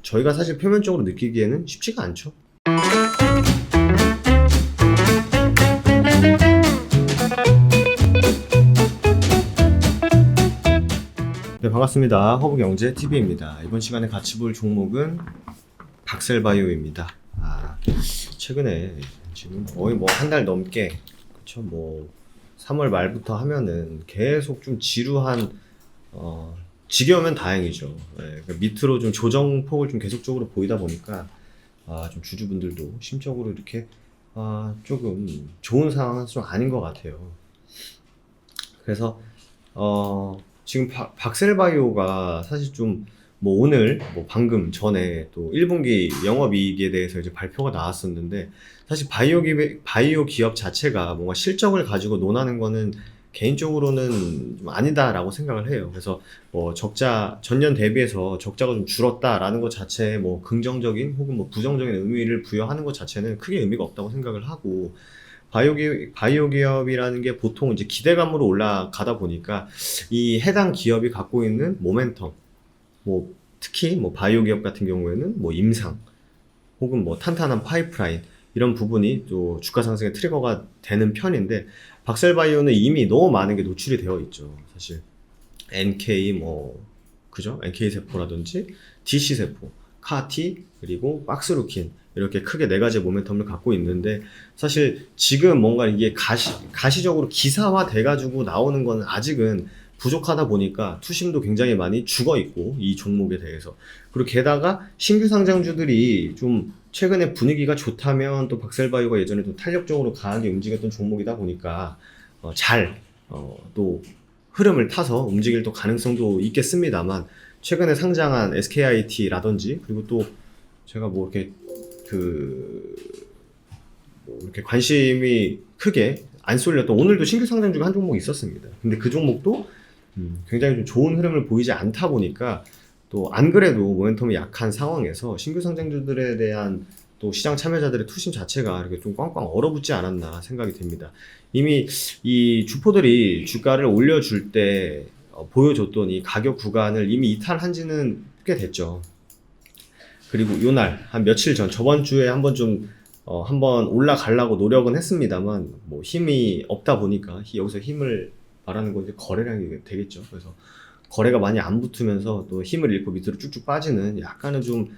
저희가 사실 표면적으로 느끼기에는 쉽지가 않죠. 네, 반갑습니다. 허브경제TV입니다. 이번 시간에 같이 볼 종목은 박셀바이오입니다. 최근에 지금 거의 뭐 한 달 넘게, 그쵸, 뭐 3월 말부터 하면은 계속 좀 지루한, 지겨우면 다행이죠. 네, 그러니까 밑으로 좀 조정폭을 좀 계속적으로 보이다 보니까 좀 주주분들도 심적으로 이렇게 조금 좋은 상황은 좀 아닌 것 같아요. 그래서 지금 박셀바이오가 사실 좀 뭐 오늘 뭐 방금 전에 또 1분기 영업이익에 대해서 이제 발표가 나왔었는데, 사실 바이오 기업 자체가 뭔가 실적을 가지고 논하는 거는 개인적으로는 좀 아니다라고 생각을 해요. 그래서 뭐 적자 전년 대비해서 적자가 좀 줄었다라는 것 자체에 뭐 긍정적인 혹은 뭐 부정적인 의미를 부여하는 것 자체는 크게 의미가 없다고 생각을 하고, 바이오 기업이라는 게 보통 이제 기대감으로 올라가다 보니까 이 해당 기업이 갖고 있는 모멘텀, 뭐 특히 뭐 바이오 기업 같은 경우에는 뭐 임상 혹은 뭐 탄탄한 파이프라인, 이런 부분이 또 주가 상승의 트리거가 되는 편인데, 박셀바이오는 이미 너무 많은 게 노출이 되어 있죠. 사실 NK 뭐 그죠? NK 세포라든지 DC 세포, 카티, 그리고 박스루킨, 이렇게 크게 네 가지 모멘텀을 갖고 있는데, 사실 지금 뭔가 이게 가시적으로 기사화 돼가지고 나오는 건 아직은 부족하다 보니까 투심도 굉장히 많이 죽어 있고, 이 종목에 대해서. 그리고 게다가 신규 상장주들이 좀 최근에 분위기가 좋다면 또 박셀바이오가 예전에 좀 탄력적으로 강하게 움직였던 종목이다 보니까 또 흐름을 타서 움직일 또 가능성도 있겠습니다만, 최근에 상장한 SKIT라든지, 그리고 또 제가 뭐 이렇게 이렇게 관심이 크게 안 쏠렸던, 오늘도 신규 상장주가 한 종목 있었습니다. 근데 그 종목도 굉장히 좀 좋은 흐름을 보이지 않다 보니까, 또 안 그래도 모멘텀이 약한 상황에서 신규 상장주들에 대한 또 시장 참여자들의 투심 자체가 이렇게 좀 꽝꽝 얼어붙지 않았나 생각이 됩니다. 이미 이 주포들이 주가를 올려줄 때 보여줬던 이 가격 구간을 이미 이탈한 지는 꽤 됐죠. 그리고 요날 한 며칠 전, 저번 주에 한번 한번 올라가려고 노력은 했습니다만, 뭐 힘이 없다 보니까, 여기서 힘을 말하는 건 이제 거래량이 되겠죠. 그래서 거래가 많이 안 붙으면서 또 힘을 잃고 밑으로 쭉쭉 빠지는, 약간은 좀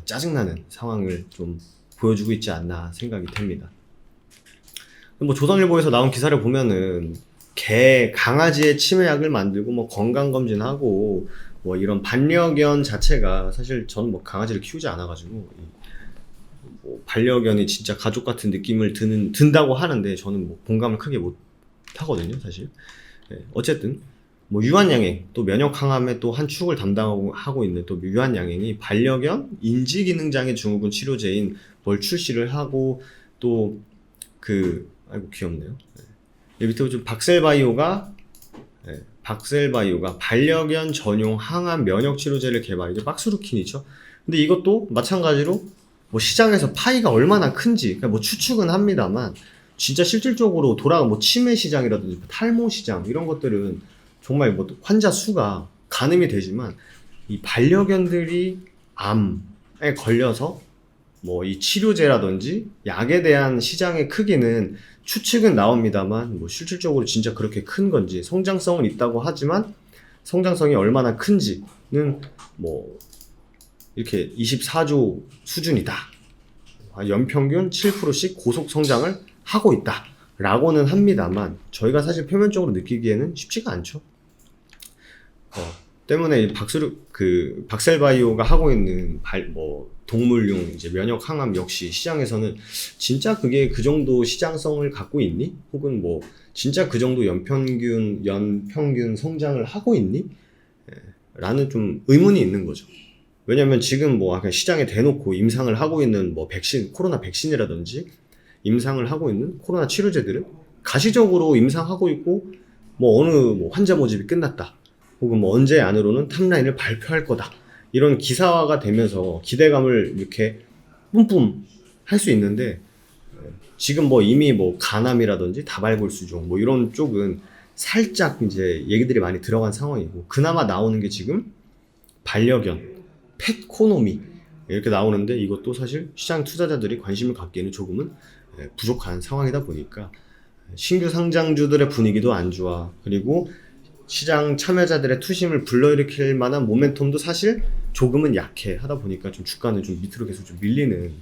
짜증나는 상황을 좀 보여주고 있지 않나 생각이 됩니다. 뭐 조선일보에서 나온 기사를 보면은 강아지의 치매약을 만들고 뭐 건강검진하고 뭐 이런 반려견 자체가, 사실 저는 뭐 강아지를 키우지 않아가지고 뭐 반려견이 진짜 가족 같은 느낌을 든다고 하는데, 저는 뭐 공감을 크게 못 하거든요, 사실. 어쨌든 뭐 유한양행, 또 면역 항암의 또 한 축을 담당하고 있는 또 유한양행이 반려견 인지기능장애 증후군 치료제인 뭘 출시를 하고, 또 아이고 귀엽네요. 여기 밑에 좀 박셀바이오가 반려견 전용 항암 면역 치료제를 개발, 이제 박스루킨이죠. 근데 이것도 마찬가지로 뭐 시장에서 파이가 얼마나 큰지, 그러니까 뭐 추측은 합니다만, 진짜 실질적으로 뭐 치매 시장이라든지 탈모 시장, 이런 것들은 정말 뭐 환자 수가 가늠이 되지만, 이 반려견들이 암에 걸려서 뭐 이 치료제라든지 약에 대한 시장의 크기는 추측은 나옵니다만, 뭐 실질적으로 진짜 그렇게 큰 건지, 성장성은 있다고 하지만 성장성이 얼마나 큰지는 뭐 이렇게 24조 수준이다, 연평균 7%씩 고속 성장을 하고 있다 라고는 합니다만, 저희가 사실 표면적으로 느끼기에는 쉽지가 않죠. 때문에 박셀바이오가 하고 있는 동물용 이제 면역 항암 역시 시장에서는 진짜 그게 그 정도 시장성을 갖고 있니? 혹은 뭐 진짜 그 정도 연평균 성장을 하고 있니? 라는 좀 의문이 있는 거죠. 왜냐면 지금 뭐 시장에 대놓고 임상을 하고 있는 뭐 코로나 백신이라든지 임상을 하고 있는 코로나 치료제들은 가시적으로 임상하고 있고, 뭐 어느 환자 모집이 끝났다, 혹은 뭐 언제 안으로는 탑라인을 발표할 거다, 이런 기사화가 되면서 기대감을 이렇게 뿜뿜 할 수 있는데, 지금 뭐 이미 뭐 간암이라든지 다발골수종 뭐 이런 쪽은 살짝 이제 얘기들이 많이 들어간 상황이고, 그나마 나오는 게 지금 반려견, 펫코노미, 이렇게 나오는데 이것도 사실 시장 투자자들이 관심을 갖기에는 조금은 부족한 상황이다 보니까 신규 상장주들의 분위기도 안 좋아. 그리고 시장 참여자들의 투심을 불러일으킬 만한 모멘텀도 사실 조금은 약해. 하다 보니까 좀 주가는 좀 밑으로 계속 좀 밀리는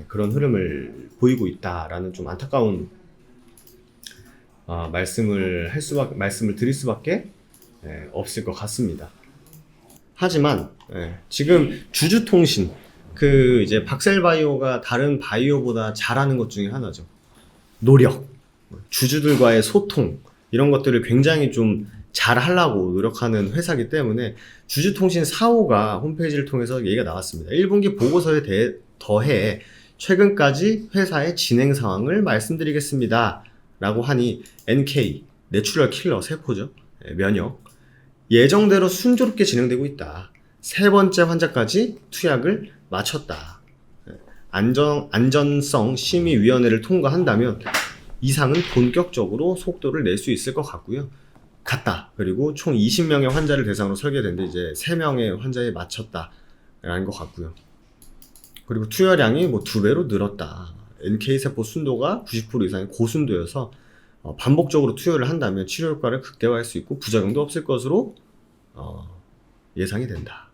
그런 흐름을 보이고 있다라는 좀 안타까운 말씀을 드릴 수밖에 없을 것 같습니다. 하지만 지금 주주통신 그 이제 박셀바이오가 다른 바이오보다 잘하는 것 중에 하나죠. 노력, 주주들과의 소통 이런 것들을 굉장히 좀 잘 하려고 노력하는 회사이기 때문에 주주통신 4호가 홈페이지를 통해서 얘기가 나왔습니다. 1분기 보고서에 더해 최근까지 회사의 진행 상황을 말씀드리겠습니다. 라고 하니 NK, 내추럴 킬러 세포죠. 면역. 예정대로 순조롭게 진행되고 있다. 세 번째 환자까지 투약을 마쳤다. 안전성 심의위원회를 통과한다면 이상은 본격적으로 속도를 낼 수 있을 것 같다. 그리고 총 20명의 환자를 대상으로 설계됐는데 이제 3명의 환자에 맞췄다라는 것 같고요. 그리고 투여량이 뭐 2배로 늘었다. NK세포 순도가 90% 이상의 고순도여서 반복적으로 투여를 한다면 치료 효과를 극대화할 수 있고 부작용도 없을 것으로 예상이 된다.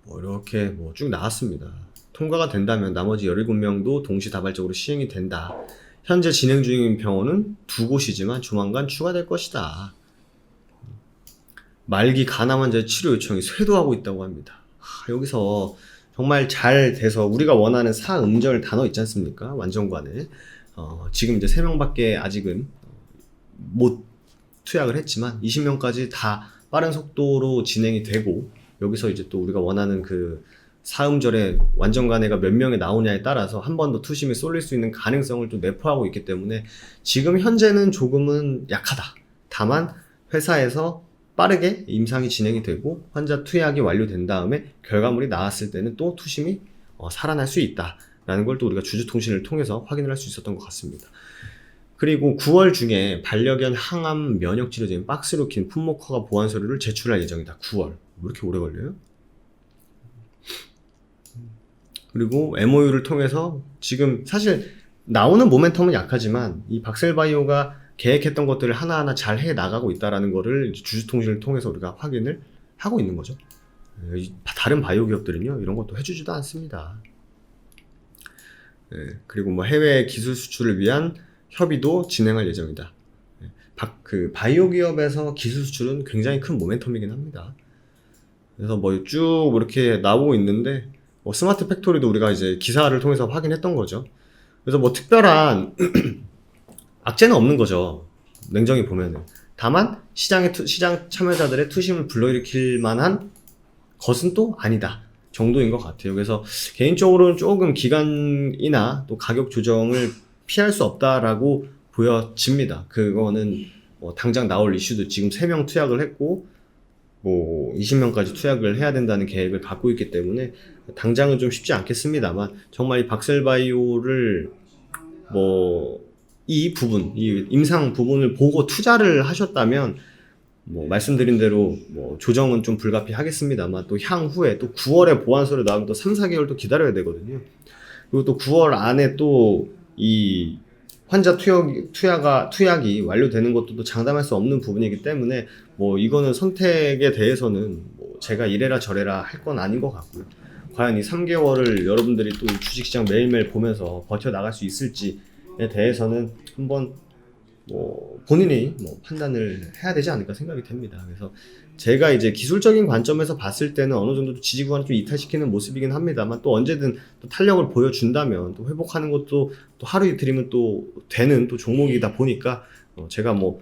뭐 이렇게 뭐 쭉 나왔습니다. 통과가 된다면 나머지 17명도 동시다발적으로 시행이 된다. 현재 진행 중인 병원은 2곳이지만 조만간 추가될 것이다. 말기 간암 환자의 치료 요청이 쇄도하고 있다고 합니다. 여기서 정말 잘 돼서 우리가 원하는 사음절 단어 있지 않습니까? 완전관에 지금 이제 3명밖에 아직은 못 투약을 했지만 20명까지 다 빠른 속도로 진행이 되고 여기서 이제 또 우리가 원하는 그 사음절에 완전간해가 몇 명이 나오냐에 따라서 한 번 더 투심이 쏠릴 수 있는 가능성을 또 내포하고 있기 때문에 지금 현재는 조금은 약하다. 다만 회사에서 빠르게 임상이 진행이 되고 환자 투약이 완료된 다음에 결과물이 나왔을 때는 또 투심이 살아날 수 있다라는 걸 또 우리가 주주통신을 통해서 확인을 할 수 있었던 것 같습니다. 그리고 9월 중에 반려견 항암 면역치료제인 박스루킨 품목허가 보완 서류를 제출할 예정이다. 9월. 왜 이렇게 오래 걸려요? 그리고 MOU를 통해서 지금 사실 나오는 모멘텀은 약하지만 이 박셀바이오가 계획했던 것들을 하나하나 잘 해 나가고 있다라는 거를 주주통신을 통해서 우리가 확인을 하고 있는 거죠. 다른 바이오 기업들은요 이런 것도 해주지도 않습니다. 그리고 뭐 해외 기술 수출을 위한 협의도 진행할 예정이다. 그 바이오 기업에서 기술 수출은 굉장히 큰 모멘텀이긴 합니다. 그래서 뭐 쭉 이렇게 나오고 있는데 뭐 스마트 팩토리도 우리가 이제 기사를 통해서 확인했던 거죠. 그래서 뭐 특별한 악재는 없는 거죠. 냉정히 보면은. 다만 시장 참여자들의 투심을 불러일으킬 만한 것은 또 아니다 정도인 것 같아요. 그래서 개인적으로는 조금 기간이나 또 가격 조정을 피할 수 없다라고 보여집니다. 그거는 뭐 당장 나올 이슈도 지금 3명 투약을 했고 뭐 20명까지 투약을 해야 된다는 계획을 갖고 있기 때문에 당장은 좀 쉽지 않겠습니다만 정말 이 박셀바이오를 뭐 이 임상 부분을 보고 투자를 하셨다면 뭐 말씀드린 대로 뭐 조정은 좀 불가피하겠습니다만 또 향후에 또 9월에 보완서를 나오면 또 3, 4개월 또 기다려야 되거든요. 그리고 또 9월 안에 또 이 환자 투약이 완료되는 것도 또 장담할 수 없는 부분이기 때문에 뭐 이거는 선택에 대해서는 뭐 제가 이래라 저래라 할 건 아닌 것 같고요. 과연 이 3개월을 여러분들이 또 주식시장 매일매일 보면서 버텨나갈 수 있을지에 대해서는 한번 뭐 본인이 뭐 판단을 해야 되지 않을까 생각이 됩니다. 그래서 제가 이제 기술적인 관점에서 봤을 때는 어느 정도 지지구간을 좀 이탈시키는 모습이긴 합니다만 또 언제든 또 탄력을 보여준다면 또 회복하는 것도 또 하루 이틀이면 또 되는 또 종목이다 보니까 제가 뭐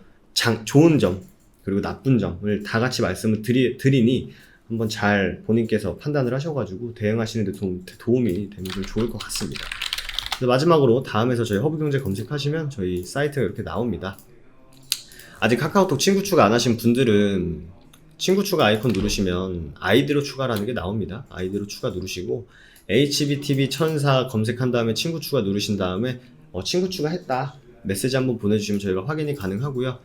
좋은 점 그리고 나쁜 점을 다 같이 말씀을 드리니 한번 잘 본인께서 판단을 하셔가지고 대응하시는 데 도움이 되면 좀 좋을 것 같습니다. 마지막으로 다음에서 저희 허브경제 검색하시면 저희 사이트가 이렇게 나옵니다. 아직 카카오톡 친구 추가 안 하신 분들은 친구 추가 아이콘 누르시면 아이디로 추가라는 게 나옵니다. 아이디로 추가 누르시고 HBTV1004 검색한 다음에 친구 추가 누르신 다음에 친구 추가했다 메시지 한번 보내주시면 저희가 확인이 가능하고요.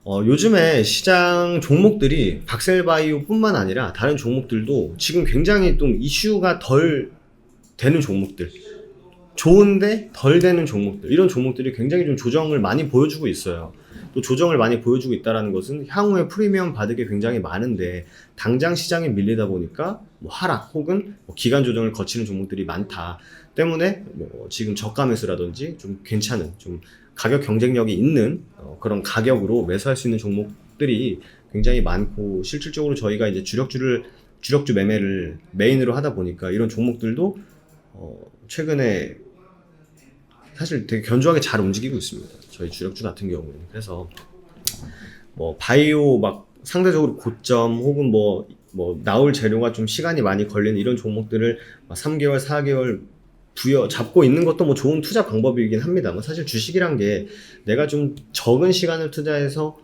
요즘에 시장 종목들이 박셀바이오뿐만 아니라 다른 종목들도 지금 굉장히 좀 이슈가 덜 되는 종목들, 좋은데 덜 되는 종목들, 이런 종목들이 굉장히 좀 조정을 많이 보여주고 있어요. 또 조정을 많이 보여주고 있다는 것은 향후에 프리미엄 받을 게 굉장히 많은데 당장 시장에 밀리다 보니까 뭐 하락 혹은 뭐 기간 조정을 거치는 종목들이 많다 때문에 뭐 지금 저가 매수라든지 좀 괜찮은 좀 가격 경쟁력이 있는 그런 가격으로 매수할 수 있는 종목들이 굉장히 많고, 실질적으로 저희가 이제 주력주 매매를 메인으로 하다 보니까 이런 종목들도 최근에 사실 되게 견조하게 잘 움직이고 있습니다. 저희 주력주 같은 경우에는. 그래서 뭐 바이오 막 상대적으로 고점 혹은 뭐 나올 재료가 좀 시간이 많이 걸리는 이런 종목들을 막 3개월, 4개월 잡고 있는 것도 뭐 좋은 투자 방법이긴 합니다만, 사실 주식이란 게 내가 좀 적은 시간을 투자해서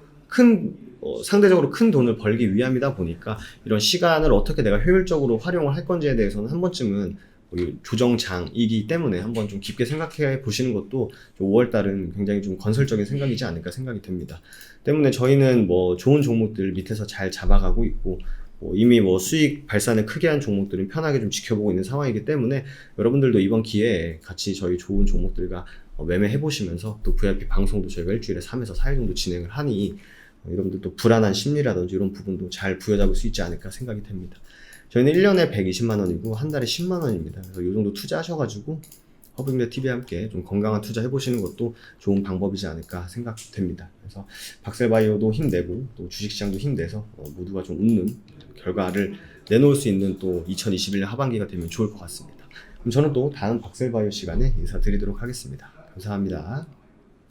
상대적으로 큰 돈을 벌기 위함이다 보니까 이런 시간을 어떻게 내가 효율적으로 활용을 할 건지에 대해서는 한 번쯤은 조정장이기 때문에 한번 좀 깊게 생각해 보시는 것도 5월달은 굉장히 좀 건설적인 생각이지 않을까 생각이 듭니다. 때문에 저희는 뭐 좋은 종목들 밑에서 잘 잡아가고 있고, 이미 뭐 수익 발산을 크게 한 종목들은 편하게 좀 지켜보고 있는 상황이기 때문에 여러분들도 이번 기회에 같이 저희 좋은 종목들과 매매해 보시면서, 또 VIP 방송도 저희가 일주일에 3에서 4일 정도 진행을 하니 여러분들도 불안한 심리라든지 이런 부분도 잘 부여잡을 수 있지 않을까 생각이 됩니다. 저희는 1년에 120만원이고 한 달에 10만원입니다. 그래서 이 정도 투자하셔가지고 허브경제 TV와 함께 좀 건강한 투자 해보시는 것도 좋은 방법이지 않을까 생각됩니다. 그래서 박셀바이오도 힘내고 또 주식시장도 힘내서 모두가 좀 웃는 결과를 내놓을 수 있는 또 2021년 하반기가 되면 좋을 것 같습니다. 그럼 저는 또 다음 박셀바이오 시간에 인사드리도록 하겠습니다. 감사합니다.